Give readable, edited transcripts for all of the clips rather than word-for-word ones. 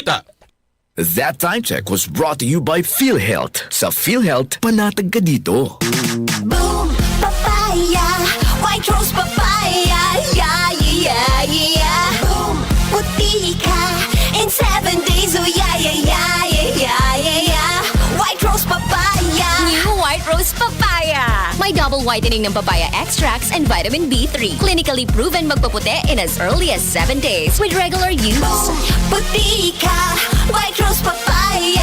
balita. That time check was brought to you by PhilHealth. Sa PhilHealth, panatag ka dito. Boom, papaya, white rose papaya, yeah, yeah, yeah. Boom, puti ka in 7 days, oh yeah, yeah, yeah, yeah, yeah, yeah. White rose papaya. New White Rose Papaya. May double whitening ng papaya extracts and vitamin B3. Clinically proven magpaputi in as early as 7 days with regular use. Boom, puti ka, white rose papaya,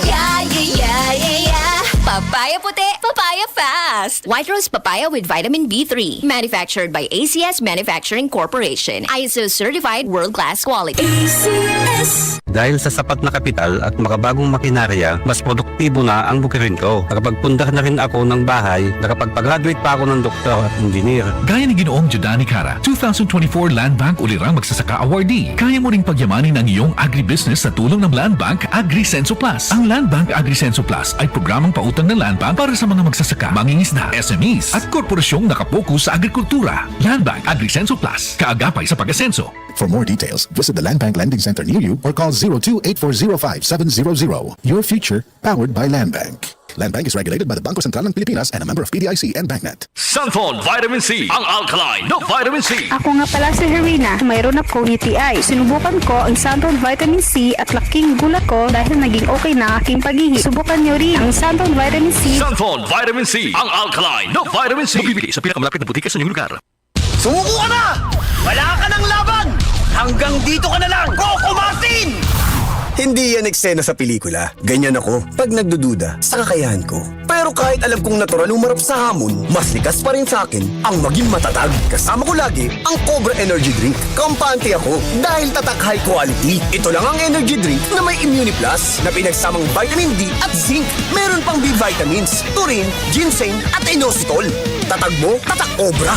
yeah, yeah, yeah, yeah, yeah. Papaya puti, papaya fast. White Rose Papaya with vitamin B3. Manufactured by ACS Manufacturing Corporation. ISO certified world-class quality. ACS. Dahil sa sapat na kapital at makabagong makinarya, mas produktibo na ang bukirin ko. Nakapagpundar na rin ako ng bahay, nakapagpag-graduate pa ako ng doktor at engineer. Gaya ni Ginoong Jodani Cara, 2024 Land Bank Ulirang Magsasaka Awardee. Kaya mo ring pagyamanin ang iyong agribusiness sa tulong ng Land Bank AgriSenso Plus. Ang Land Bank AgriSenso Plus ay programang pautang ng Land Bank para sa mga magsasaka, mangingisda, SMEs at korporasyong nakapokus sa agrikultura. Land Bank AgriSenso Plus, kaagapay sa pag-asenso. For more details, visit the Land Bank Lending Center near you or call 02-8405-700. Your future, powered by Land Bank. Land Bank is regulated by the Bangko Sentral ng Pilipinas and a member of PDIC and BancNet. Sanford Vitamin C, ang alkaline no vitamin C. Ako nga pala si Herina. Mayroon akong UTI. Sinubukan ko ang Santon Vitamin C at laking gulat ko dahil naging okay na aking paghihi. Subukan niyo rin ang Santon Vitamin C. Sanford Vitamin C, ang alkaline no vitamin C. Mabibili sa pinakamalapit na butika sa inyong lugar. Sumuko ka na! Wala ka ng laban! Hanggang dito ka na lang! Coco Martin! Hindi yan eksena sa pelikula. Ganyan ako pag nagdududa sa kakayahan ko. Pero kahit alam kong natural umarap sa hamon, mas likas pa rin sa akin ang maging matatag. Kasama ko lagi ang Cobra Energy Drink. Kampante ako dahil tatak high quality. Ito lang ang energy drink na may Immune Plus na pinagsamang vitamin D at zinc. Meron pang B vitamins, taurine, ginseng at inositol. Tatag mo, tatak Cobra.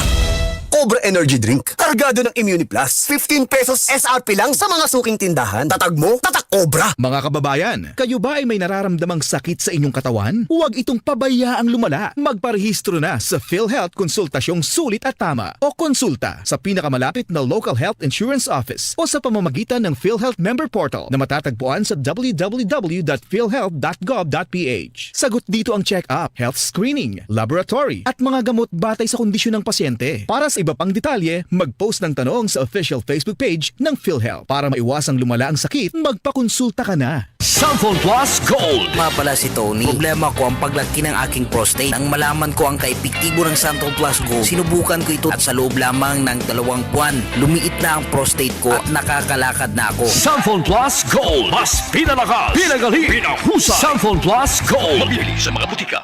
Cobra Energy Drink. Kargado ng Immune Plus. 15 pesos SRP lang sa mga suking tindahan. Tatag mo, tatak Cobra. Mga kababayan, kayo ba ay may nararamdamang sakit sa inyong katawan? Huwag itong pabayaang lumala. Magparehistro na sa PhilHealth konsultasyong sulit at tama o konsulta sa pinakamalapit na local health insurance office o sa pamamagitan ng PhilHealth member portal na matatagpuan sa www.philhealth.gov.ph. Sagot dito ang check-up, health screening, laboratory at mga gamot batay sa kondisyon ng pasyente. Para sa iba pang detalye, mag-post ng tanong sa official Facebook page ng PhilHealth. Para maiwasang lumala ang sakit, magpakonsulta ka na. Sanford Plus Gold. Nga pala si Tony. Problema ko ang paglaki ng aking prostate. Nang malaman ko ang kaepektibo ng Sanford Plus Gold, sinubukan ko ito at sa loob lamang ng 2 buwan, lumiit na ang prostate ko at nakakalakad na ako. Sanford Plus Gold. Mas pinalakas, pinagali, pinahusay. Sanford Plus Gold. Mabibili sa mga butika.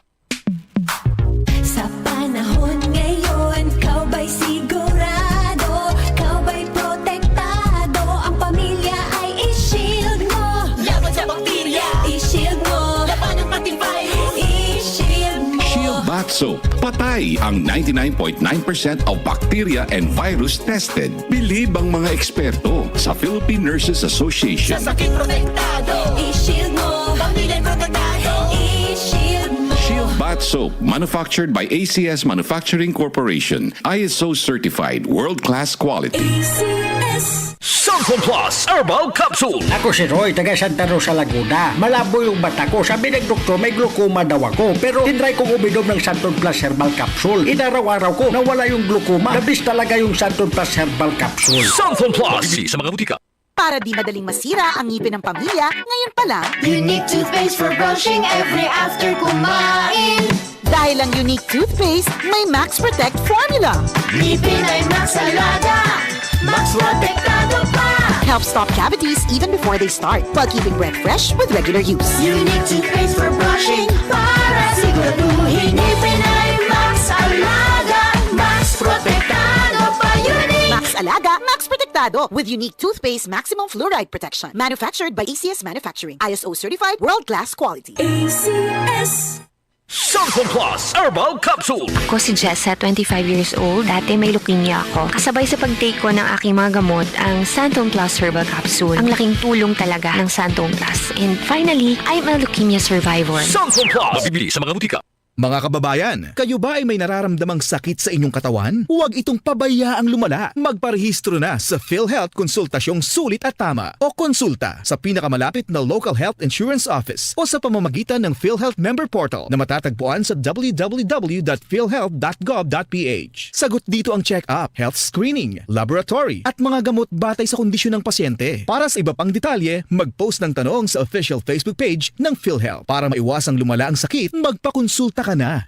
Sa panahon ngayon, kau ba'y sigurado? Kau ba'y protektado? Ang pamilya ay i-shield mo. Laban sa bakterya, i-shield mo. Laban ng pating virus, i-shield mo. Shield Bath Soap. Patay ang 99.9% of bacteria and virus tested. Bilib ang mga eksperto sa Philippine Nurses Association. Sa sakit protektado, i-shield mo. Pamilya protektado, i-shield mo. Shield Bath Soap, manufactured by ACS Manufacturing Corporation. ISO certified, world-class quality. ACS. Sanford Plus Herbal Capsule. Ako si Roy, taga Santa Rosa, Laguna. Malabo yung mata ko. Sabi ng doktor, may glaucoma daw ako. Pero tinry kong uminom ng Santon Plus Herbal Capsule. Inaraw-araw ko, nawala yung glaucoma. Nabis talaga yung Santon Plus Herbal Capsule. Sanford Plus. Mabibili sa mga butika. Para di madaling masira ang ngipin ng pamilya, ngayon pa lang, Unique toothpaste for brushing every after kumain. dahil ang unique toothpaste may Max Protect formula. Ngipin ay Max Alaga, Max Protektado pa. Helps stop cavities even before they start, while keeping breath fresh with regular use. Unique toothpaste for brushing para siguraduhin ngipin ay Max Alaga, Max Protektado pa. Unique Max Alaga, Max Protektado with unique toothpaste maximum fluoride protection. Manufactured by ACS Manufacturing. ISO certified, world-class quality. ACS. Sanford Plus Herbal Capsule. Ako si Jessa, 25 years old. Dati may leukemia ako. Kasabay sa pag-take ko ng aking mga gamot, ang Santon Plus Herbal Capsule. Ang laking tulong talaga ng Santon Plus. And finally, I'm a leukemia survivor. Santon Plus. Mabibili sa mga butika. Mga kababayan, kayo ba ay may nararamdamang sakit sa inyong katawan? Huwag itong pabayaang lumala. Magparehistro na sa PhilHealth Konsultasyong Sulit at Tama o konsulta sa pinakamalapit na local health insurance office o sa pamamagitan ng PhilHealth Member Portal na matatagpuan sa www.philhealth.gov.ph. Sagot dito ang check-up, health screening, laboratory at mga gamot batay sa kondisyon ng pasyente. Para sa iba pang detalye, mag-post ng tanong sa official Facebook page ng PhilHealth. Para maiwasang lumala ang sakit, magpakonsulta ka na.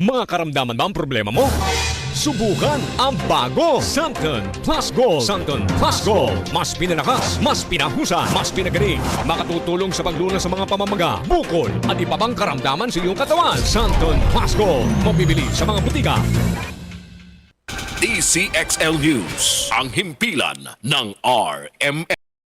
Mga karamdaman ba ang problema mo? Subukan ang bago Santon Plus Gold. Santon Plus Gold. Mas pinalakas, mas pinahusa, mas pinagaling. Makatutulong sa paglunas sa mga pamamaga, bukol at iba pang karamdaman sa iyong katawan. Santon Plus Gold. Mabibili sa mga butika. DCXL News, ang himpilan ng RMN.